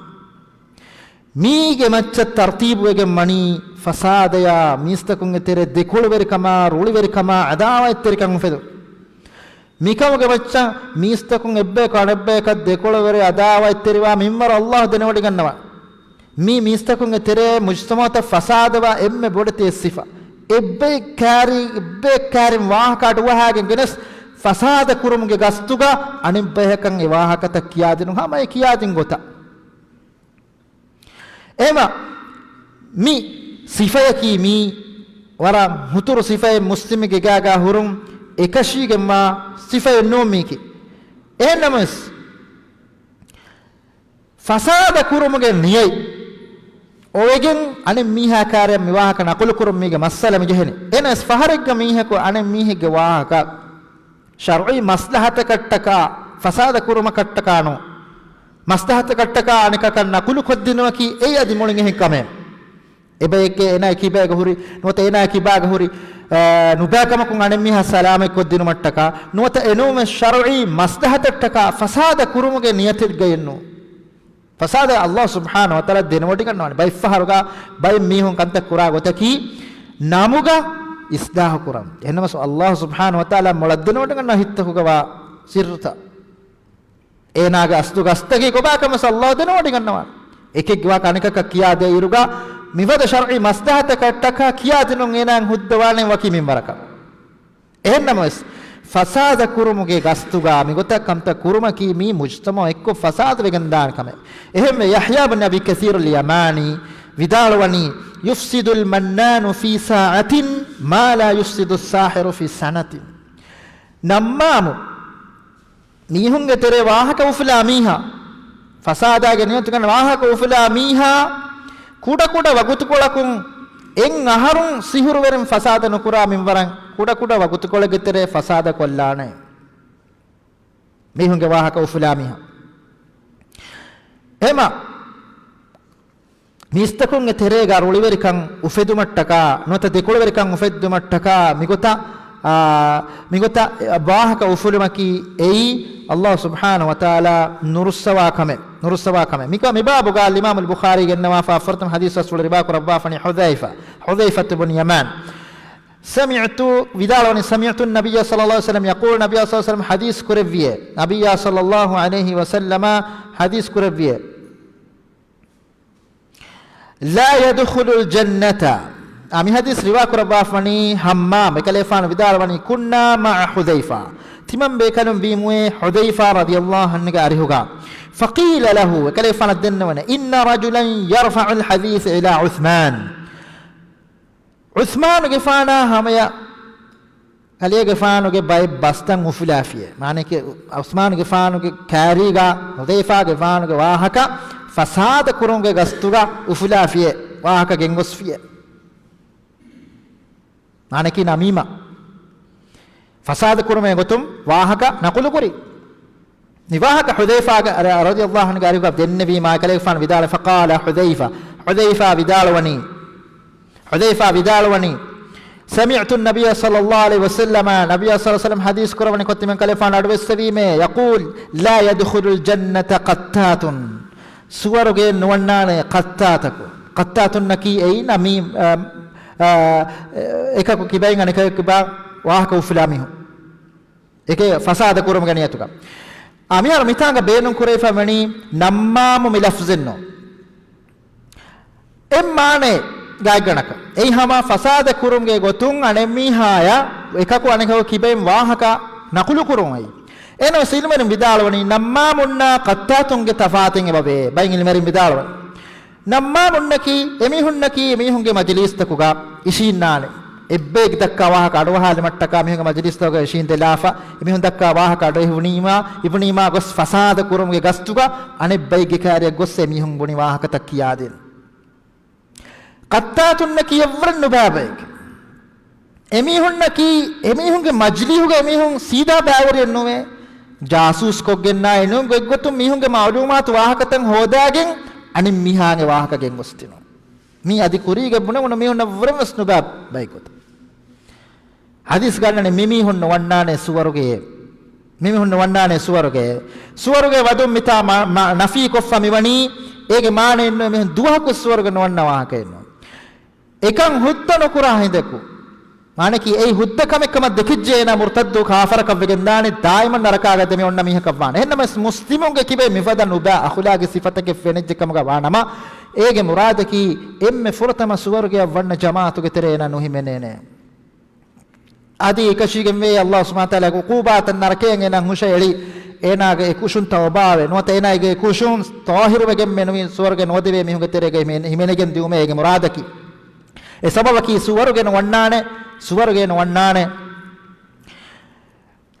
මීගේ මච්ච තර්තිබුගේ මණි ෆසාදයා මිස්තකුන් එතෙර දෙකොළ වෙරිකම රුලි වෙරිකම අදාවත් තෙරිකම් ෆෙදු මිකමගේ මච්ච මිස්තකුන් එබ්බේ කණබ්බේ එක දෙකොළ වෙරි අදාවත් තෙරිවා මිම්මර අල්ලාහ් දෙනවඩි ගන්නවා මී මිස්තකුන් එතෙර මුජ්තමාත ෆසාදවා එම්මෙ බොඩතේ සිෆා එබ්බේ කාරි වාහකට වහාගෙන් ගෙනස් ෆසාද කුරුමුගේ ගස්තුගා අනිම් බයකන් ඒ වාහකත කියා දෙනු හැමයි කියා දින් ගොත එම මි සිෆයකි මි වර හුතුරු සිෆය මුස්ලිමගේ ගාගා හුරුම් එකශීගෙන් මා සිෆය නොමිකි එනමස් ෆසාද කුරුමුගේ නියයි ඔයගෙන් අනේ මීහා කාර්යම් විවාහක නකුල කුරුම් මීගේ මස්සලම ජෙහෙනි එනස් ෆහරෙග්ග මීහක අනේ මීහගේ වාහක ශර්ঈ මස්ලහත කට්ටක ෆසාද කුරුම කට්ටකානෝ මස්ලහත කට්ටක අනික කන්න කුළු කොද්දිනවා කි ඒ අදි මොලින් එහෙ කමෙන් එබේකේ එනා කිබෑග හුරි නොත එනා කිබාග හුරි නුබෑකම කුන් අනේ මිහ සලාම කොද්දිනු මට්ටක නොත එනෝම ශර්ঈ මස්ලහත කට්ටක ෆසාද කුරුමගේ නියතිල් ගයන්නෝ ෆසාද අල්ලාහ් සුබ්හානහු වතාලා දෙනවටි කරනවානේ බයි ෆහරුගා බයි මීහුන් කන්ත කුරා ගොතකි නාමුගා ඉස්දාහ කුරම් එනමස අල්ලාහ් සුබ්හානහු වතාලා මොලද්දනවට ගන්න හිතකුගවා සිර්ත ඒනාගේ අස්තු ගස්තගේ කොබාකම සල්ලාහ් දෙනවට ගන්නවා එකෙක් ගවා කණිකක කියා දෙ ඉරුගා මිවද ශර්ঈ මස්දාහත කට්ටක කියා දෙනුන් එනාන් හුද්දවානේ වකිමින් වරක එන්නමස් ෆසාද කුරුමුගේ ගස්තුගා මිගොතක් කම්ත කුරුම කී මී මුජ්තමා එක්ක ෆසාද වෙගන් දාන කම එහෙම යහ්යා ඉබ්න අබි කසීර් අල්-යමානි විදාලවනි යුෆ්සිදු al-මන්නානු ෆී සාඅතින් මා ලා යුෆ්සිදු as-සාහිරු ෆී සනතින් නම්මාමු මීහුන්ගේ තෙරේ වාහක උෆලා මීහා ෆසාදාගේ නියතු කරන වාහක උෆලා මීහා කුඩ කුඩ වගුතු කොලකුන් එන් අහරුන් සිහුරු වෙරන් ෆසාද නුකුරා මින්වරන් කුඩ කුඩ වගුතු කොලගේ තෙරේ ෆසාද කොල්ලානේ මීහුන්ගේ වාහක උෆලා මීහා එම මිස්තකුන්ගේ තෙරේ ගරුලි වෙරිකන් උෆෙදුමට්ටක නොත දෙකොළ වෙරිකන් උෆෙදුමට්ටක මිගොත වාහක උෆුලමකි එයි අල්ලාහ් සුබ්හානහු වතාලා නුරුස්සවා කම මික මිබාබු ගාල් ඉමාම් අල් බුඛාරි ගෙන්නවා ෆාෆර්තම් හදීස් රසූල් රිබා කරබාෆනි හුදයිෆා ඉබ්න යමාන් سمعت විදාලවනි سمعت النبي صلى الله عليه وسلم يقول نبي صلى الله عليه وسلم حديث كربيه نبي صلى الله عليه وسلم حديث كربيه لا يدخل الجنة أمي حديث رواية كربافني همام بكليفان بداروني كنا مع حذيفة تمام بكلم بيموي حذيفة رضي الله عنه أريهوغا فقيل له بكليفان الدنونا إن رجلا يرفع الحديث إلى عثمان غفانا هميا هل غفانو کے باي بستن مفلافيه معنی کہ عثمان غفانو کے کاریگا حذیفہ غفانو کے واہکا فساد کروں کے گستوگا افلافيه واہکا گنگسفيه معنی کہ نمیمہ فساد کروں میں گتم واہکا نقل کری نواهك حذيفة رضي الله عنه قال يقول النبي ما كلفان بدال فقال حذيفة بدال وني سمعت النبي صلى الله عليه وسلم نبي صلى الله عليه وسلم حديث كروني كنت من كلفان أدوسوي में يقول لا يدخل الجنة قتات سورك نونان قتات نكي أي نميم එකක කිබෙන් අනික කිබා වාහක උෆලාමිහු ඒකේ ෆසාද කුරම ගණියතුක amihar mitanga beenun kureifa mani nammamu milafzenno emmane gaiganaka ei hama fasada kurumge gotun anemihaya ekaku anekaw kibem wahaka nakulu kurumai eno silmerin bidalwani nammamunna qattatunge tafatin ebabe bayin ilmerin bidalwani nammamunnaki emihunge majlistakuga ishinnane ebbek dakka wahaka adwahale mattaka mihunge majlistakuga ishin delafa emihun dakka wahaka adwehunima ibunima gos fasada kurumge gastuga anebbayge kariya gos emihun buni wahaka takkiyadin qattatunki evran nubabek emihunge majlihuge emihun sida bawariyen nume jasus koggenna enum geggotum mihunge maalumat wahakatan hodagen anim mihange wahakagen gostino mi adi kurige bunamuna mihunna vrams nubab baikot hadis gannane mimihunna wannane suwaruge wadum mita nafi koffa miwani ege maane enno mihun duhaku suwaruge nwanna wahakaenno ekan huttano kura hindeku maneki ei huddakam ekam dekijjena murtaddu kafara kavgendane daiman narakagade me onna miha kavwana ennama muslimunge kibe mifada nuba akhlaqi sifatake fenejje kamga wanama ege muradaki emme furatama suwarge wanna jamaatuge terena nuhimenene adi ekashige me allah subhanahu wa taala uqubatan narken ena hushayli enage ekushun tawbawe nota enage ekushun tahirwe gemme nu suwarge nodeve mihunge terege himenegen diume ege muradaki e sababaki suwargen wannane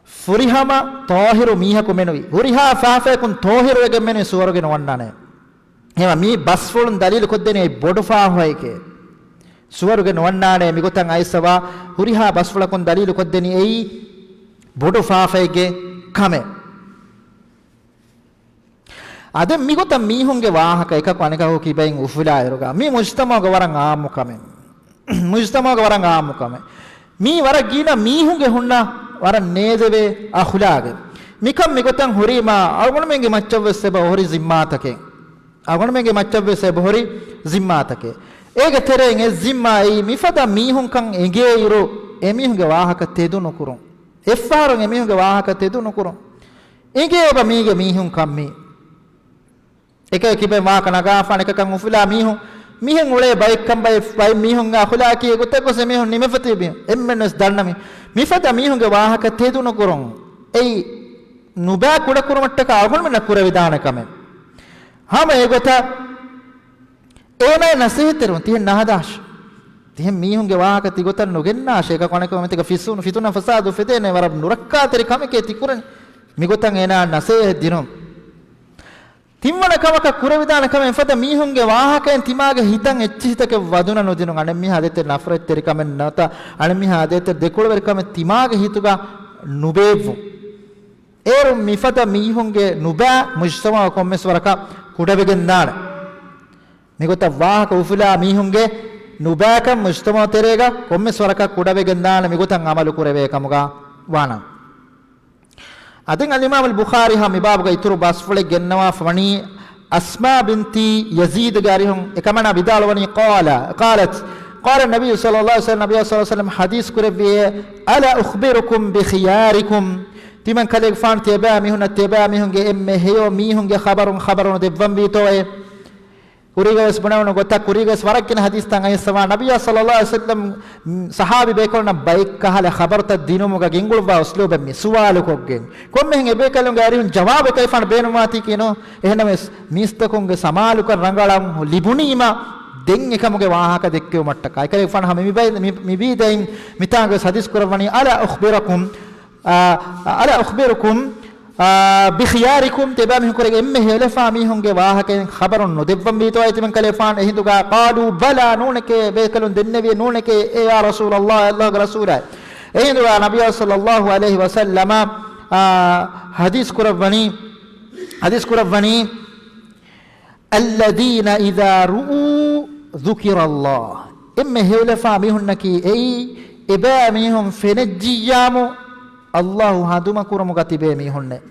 furihama tahiru mihaku menui huriha faafekun tahiru ege menu suwargen wannane hema mi basfulun dalil koddene bodu faahoyke suwargen wannane migotan aisawa huriha basfulakun dalil koddene ei bodu faafege kame ade migotan mihunge wahaka ekak anekahu kibain ufula eruga mi mujtamaga waran aamu kame mi wara gina mihunge hunna wara nedeve akhlage mikam migotan hurima agunmenge macchavseba hori zimmatake ege tereng e zimma ei mifada mihun kan enge iru emihunge wahaka tedunu kurun effarun emihunge wahaka tedunu kurun enge oba mige mihun kammi eke kibe ma kanaga fane kan ufila mihun mihen ule baik kam bay mihun akhlaqi goteko se mihun nimefati bi emmenes dannami mifata mihunge wahaka tedunu kurun ei nuba kuda kurumattaka agul men kura vidana kame hama egota enay nasiheterun tihen nahadash tihen mihunge wahaka tigotan nugenna sheka koneko meteka fituna fasadu fitene warab nurakka teri kameke tikuran migotan ena nasihe dinum timmana kamaka kurevidana kame fada mihunge wahakaen timage hitan echhitake waduna nodinu ane miha adete nafret teri kame nata ane miha adete dekulwer kame timage hituga nubevu eru mifada mihunge nuba mujtama kommeswaraka kudabegendana migota wahaka ufula mihunge nubaka mujtama terega kommeswaraka kudabegendana migotan amalu kurebe kamuga wana adin al-imam al-bukhari ha mibabga ituru basfule gennawa fani asma binti yazid garihum ekamana bidalwani qalat qala an-nabiy sallallahu alaihi wasallam hadis kurebe ala ukhbirukum bi khiyarikum timan kaleg fan teba mihunge emme heyo mihunge khabarun devvam bitoe kurigas banawno gotta kurigas warakin hadis tanga iswa nabiy sallallahu alaihi wasallam sahabi bekolna baik kahala khabarta dinumuga gingulwa usluba mi suwalu koggen komme hen ebekalun garihun jawab kayfan beenumati kino ehnames mistakunge samalu kan rangalam libunima den ekamuge wahaka dekkew matta kai kale fan ha mi dain mitanga hadis kurwani ala ukhbirukum بخياركم تبامهم كريم إمه لفامي هنگه واهكين خبرون ندبم بيتو أيتمن كلفان إهندوغا قالوا بلا نونك بيكلون دنبي نونك يا رسول الله رسوله إهندوغا نبي صلى الله عليه وسلم حديث كربني الذين إذا رؤوا ذكر الله إمه لفامي هنكي أي إبامهم فنجيامو Allah haduma kuramuga tibe mihunne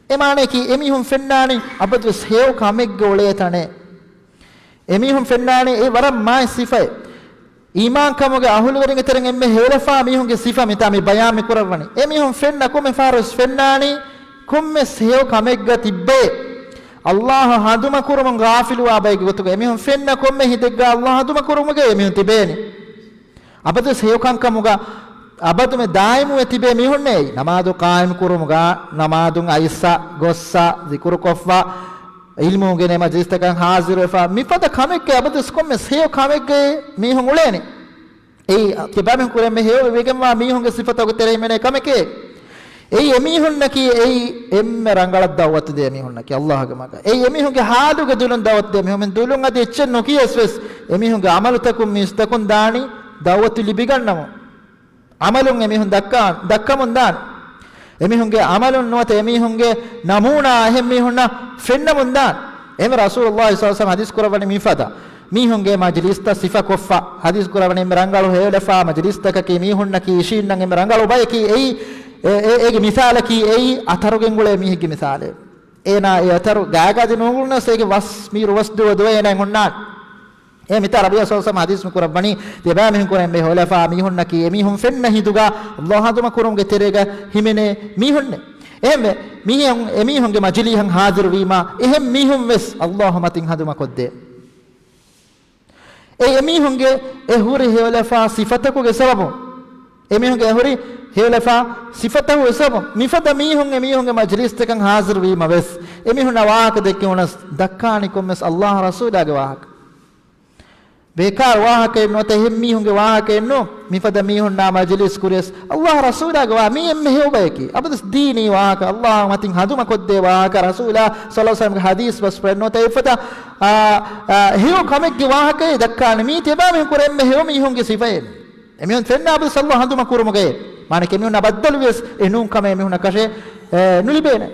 emane ki emihun fennani abadu seu kamegge oletane emihun fennani e waram mai sifai iman kamuge ahulwerin eteren emme helefa mihunge sifa mita me bayan me kurawani emihun fenna kome farus fennani komme seyo kamegga tibbe Allah haduma kurum gafilu abayge gotuga emihun fenna komme hidegga Allah haduma kurumuge emihun tibeni abadu seyo kankamuga abatume daimu etibe mihunne namadu qaim kurumuga namadun aissa gossa zikru koffa ilmu gene majlistakan haziru fa mifada kamekke abadu skomme seyo kamegge mihun ulene ei kebame kuremme heyo wegemma mihunge sifata tere mene kameke ei emihun naki ei emme rangalad dawat de emihun naki Allah ge maga ei emihunge haaduge dulun dawat de emihun dulun ade echen nokiyeswes emihunge amalu takum mistakun dani dawat libigannamo amalun emihun dakkamun dan emihunge amalun nuwata emihunge namuna emihunna fennamun dan em Rasulullah sallallahu alaihi wasallam hadis kurawani mifada mihunge majlista sifa koffa hadis kurawani merangalu helefa majlista ka ki mihunna ki ishinna em rangalu bayki ei ege misala ki ei atarugen gule mihige misale ena e ataru gaagadi nungulna sege was miru was do ena hunnan e mita rabiya sallallahu hadis kurawani deba mihun kuren be helefa mihunna ki emihun fenna hiduga Allah haduma kurumge terega himene mihunne emme mihun emihunge majlihan hadir wima ehem mihun wes Allah matin haduma kodde e emihunge ehuri helefa sifatakuge sababu emihunge ehuri helefa sifatahu sababu mifada mihun emihunge majlis tekan hazir wima wes emihun waaka dekke unas dakkani kommes Allah rasulage waaka bekar waaka enno te mihunge waaka enno mifada mihun na majlis kures Allah rasulage wa mi emme hewbeki abadus dini waaka Allah matin haduma kodde waaka rasula sallallahu alaihi wasallam hadis bas prenno te ifata hew kamegge waaka dakkani mi teba mi kuremme hew mihunge sifaye emihun fenna abdus sallallahu haduma kurumuge mane kemihun abaddal wes enun kame mihun kashe nulibene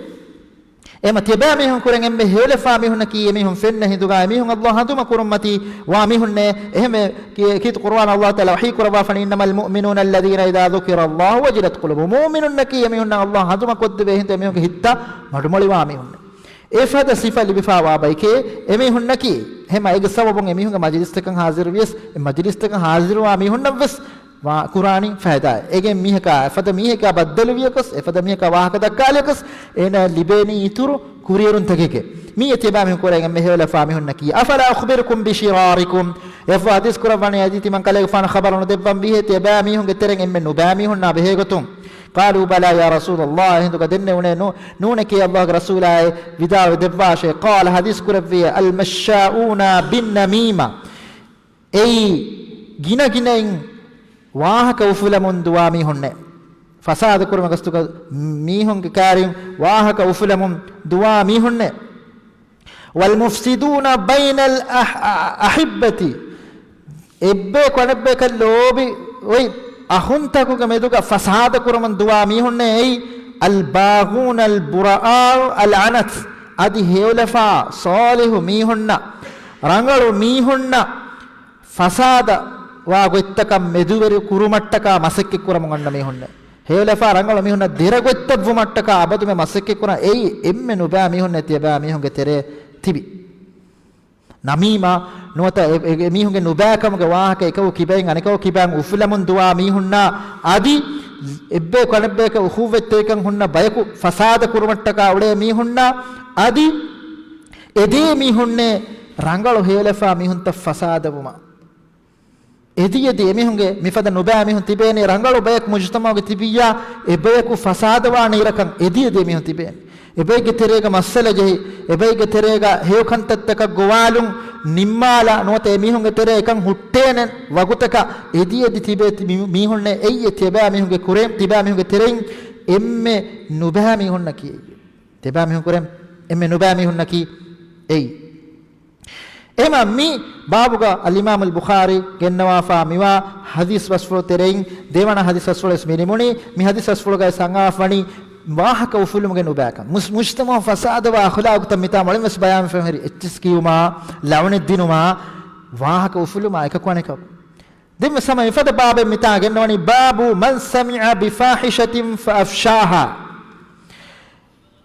ema teba mihun kuren emme helefa mihun ki emihun fenna hiduga emihun Allah haduma kurummati wa mihun ne ehme kit Qur'an Allah taala wahi kurwa fa innamal mu'minuna alladhina idha dhukira Allah wajilat qulubuhum mu'minun ki emihun Allah haduma kodde be hinte emihun hitta madumali wa mihun efada sifa libifa wa bayke emihun ki hema ege sababun emihun majlis tekan hazir wes majlis tekan hazir wa mihun wes wa Qur'ani faida ege miheka efada miheka baddal wiyakas efada miheka wahaka dakkalekas ena libeni ituru kurierun tageke mi eteba mi korega mehela fa mihun naki afala akhbirukum bi shirarikum efa hadis kurawani aditi man kale fan khabarun debban bihe teba mihun geteren emme no ba mihun na behegotum qalu bala ya rasul allah hindu gadenne une nune ki allah rasulaay vida debba qala hadis kurawwi al mashauna bin namima ei gina ginain ವಾಹಕ ಉಫುಲಮುನ್ ದುವಾ ಮೀಹುನ್ನೆ ಫಸಾದ ಕುರುಮಗಸ್ತುಕ ಮೀಹುಂಗೆ ಕಾರಿಂ ವಾಹಕ ಉಫುಲಮುನ್ ದುವಾ ಮೀಹುನ್ನೆ ವಲ್ ಮುಫ್ಸಿದೂನ ಬೈನಲ್ ಅಹಿಬ್ಬತಿ ಎಬ್ಬೆ ಕೊನೆಬ್ಬೆ ಕಲ್ಲೋಬಿ ಒಯ್ ಅಹುಂತಕುಗ ಮೆದುಗ ಫಸಾದ ಕುರುಮನ್ ದುವಾ ಮೀಹುನ್ನೆ ಐ ಅಲ್ ಬಾಗೂನ್ ಅಲ್ ಬುರಾರ್ ಅಲ್ ಅನತ್ ಅದಿ ಹೇವಲಫಾ ಸಾಲಿಹು ಮೀಹುನ್ನ ರಂಗಳು ಮೀಹುನ್ನ ಫಸಾದ wa goittaka meduveru kurumattaka masekke kuramunganna mehunne helefa rangala mehunna diragoittavvu mattaka abadume masekke kura ei emme nuba mehunne tiba mehunge tere tibi namima nuata mehunge nuba kamuge wahaka ekaw kiben anekaw kiben ufulamun duwa mehunna adi ebbe kanebbe ka uhuvettekan hunna bayaku fasada kurumattaka ude mehunna adi edi mehunne rangalo helefa mehunta fasadavuma ediyedi emihunge mifada nuba emihun tibeni rangalu bayak mujtamauge tibiya ebeku fasadwa nirakan ediyedi emihun tibeni ebege terega masala jehi ebege terega heukantattaka gowalun nimmala note emihunge tere ekan huttenen wagutaka ediyedi tibeti mihunne eyye tiba emihunge kurem tiba emihunge terein emme nuba emihunna ki tiba emihun kurem emme nuba emihunna ki ei ema mi babuga al-imam al-bukhari gennawa fa miwa hadis wasflo terein devana hadis wasflo esmini muni mi hadis wasflo ga sangafani wahaka ufulumuge nubaka mujtama fasada wa akhlaq tamita malim was bayan fahri ittiskiyuma la'un dinuma wahaka ufuluma ekakwaneka dim sama ifada babe mita gennawani babu man sami'a bi fahishatin fa afshaha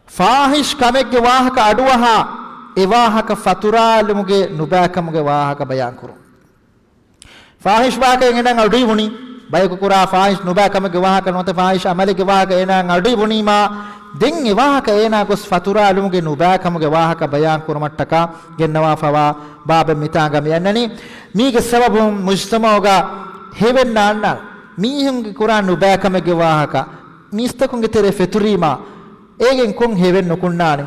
fahish kamege wahaka aduwaha ewaahaka faturaalumuge nubakamuge waahaka bayan kuru fahish waaka engen adui muni bayku kura faish nuba kamage wahaka nota faish amalege wahaka ena ngadi bunima den e wahaka ena gos fatura alumuge nuba kamage wahaka bayan kurmattaka gennawa fawa baba mitanga miyannani mige sababum mujtamauga hevenna anna mihunge kura nuba kamage wahaka mistakunge tere feturima egen kon heven nukunnani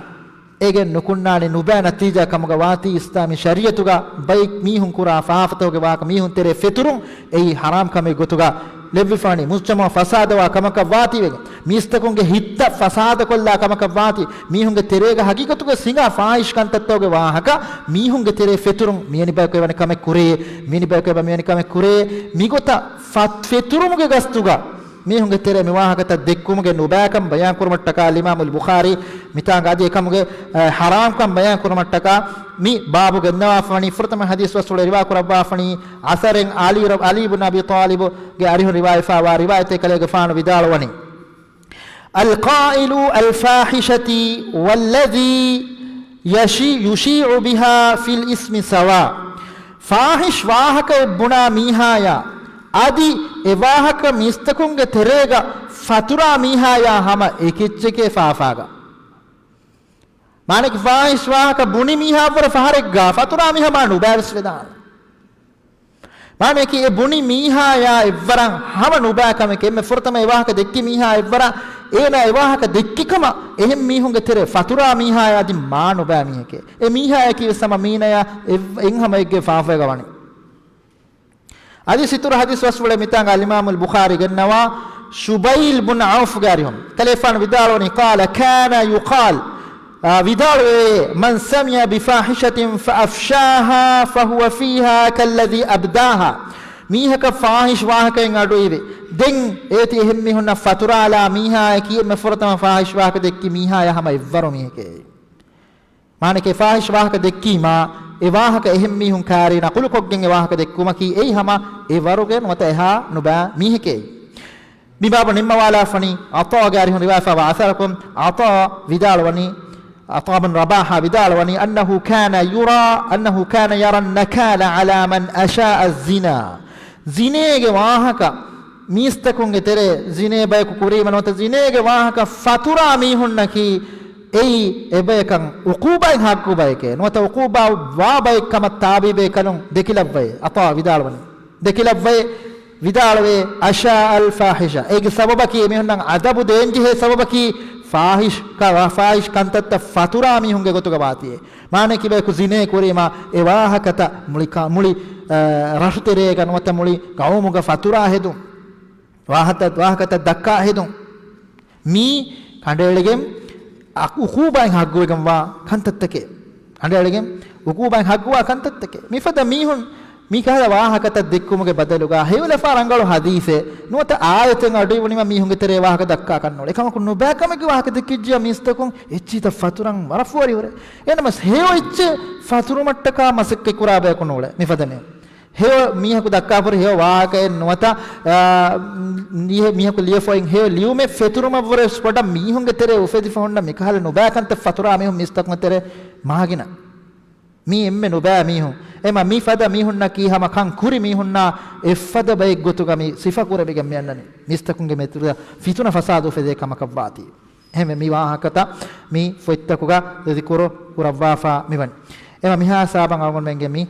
egen nukunnani nuba natija kamaga wati islami shariatuga bayk mihun kura faafatoge wahaka mihun tere feturun ei haram kame gotuga levifani mujtama fasada wa kamaka wati wege mistakunge hitta fasada kolla kamaka wati mihunge terega hagikatuge singa faish kantattoge wahaka mihunge tere feturun miyani bayko wani kame kure miyani bayko miyani kame kure migota feturumuge gastuga mihunge tere miwahakata dekkumuge nubakam bayan kurmattaka Imam al-Bukhari mitanga adi ekamuge haram kam bayan kurmattaka mi babu gannawa fani furtama hadis wasule riwa kurabba fani asaren Ali ibn Abi Talib ge arihu riwaya fa wa riwayate kalege fanu vidalwani al-qa'ilu al-fahishati walladhi yushi'u biha fil ismi sawa fahish wahaka buna mihaya adi evahaka mistakunge terega fatura mihaya hama ekicheke faafaga manek fahish wahaka buni miha por faharegga fatura miha manu bavis vedan manek e buni mihaya evvaran hama nubakame kemme furtama evahaka dekki miha evvara ena evahaka dekkikama ehem mihunge tere fatura mihaya adi manu ba miheke e mihaya ki sama minaya enhama egge faafaga wani adi situr hadis waswale mitanga al-Imam al-Bukhari gannawa Shubayl bin Auf garihum telefon vidaloni qala kana yuqal vidal man sami'a bi fahishatin fa afshaha fa huwa fiha kalladhi abdaha mihaka fahish wahaka ngadu ive den eti hemmi hunna fatura ala miha ki me fortama fahish wahaka dekki miha ya hama ivvaru miheke manake fahish wahaka dekki ma evahaka ehemmi hun karina qulukoggen evahaka dekkuma ki ei hama evarugen wata eha nuba miheke bibaba nimma wala fani ata gari hun riwaya fa asarakum ata vidalwani ata bin rabaha vidalwani annahu kana yara an-nakala ala man asha'a az-zina zinege wahaka mistakunge tere zine bay ku kurima nota zinege wahaka fatura mihunnaki ei ebekan uquba hakku bayke nota uquba wa bay kama tabibe kanun dekilabwe ata vidalwani dekilabwe vidalwe asha al fahisha ege sababaki mehunnan adabu denji he sababaki fahish kantatta fatura mi hunge gotuga batiye mane kibe ku zine kurima ewahakata muli rashtere ganwata muli gaumuga fatura hedun wahakata dakka hedun mi kandelegem uqubain hagguwegam wa kantattake kandelegem uqubain hagguwa kantattake mifada mihun mi kala wahakata dekkumuge badaluga hewle farangalu hadise nuwata ayeten adivunima mihunge tere wahaka dakka kannole ekama kunnu bakamege wahaka dekkijja mistakun echita faturan marafuwari hore enamas hewo ecche faturu mattaka masakke kurabe kunole mifadane hewo mihaku dakka por hewo wahaka nuwata nihe mihaku liyefoin hewo liume feturuma vore spoda mihunge tere ufedi fonna mikhala nubakanta fatura mihun mistakun tere mahagina mi emme nuba mihun ema mi fada mihunna ki hama kan kuri mihunna effada bay gotuga mi sifa kurebe gam yannani mistakunge metuda fituna fasadu fede kama kabati heme mi wahakata mi foittakuga dedikuro kurawwafa miwan ema miha saban agon menge mi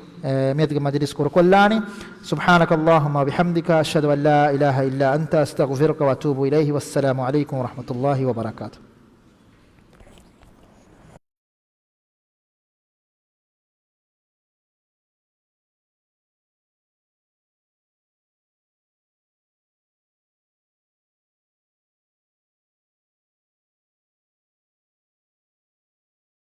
medige majlis kur kollani subhanakallahumma bihamdika ashhadu an la ilaha illa anta astaghfiruka wa atubu ilayhi wassalamu alaykum wa rahmatullahi wa barakatuh.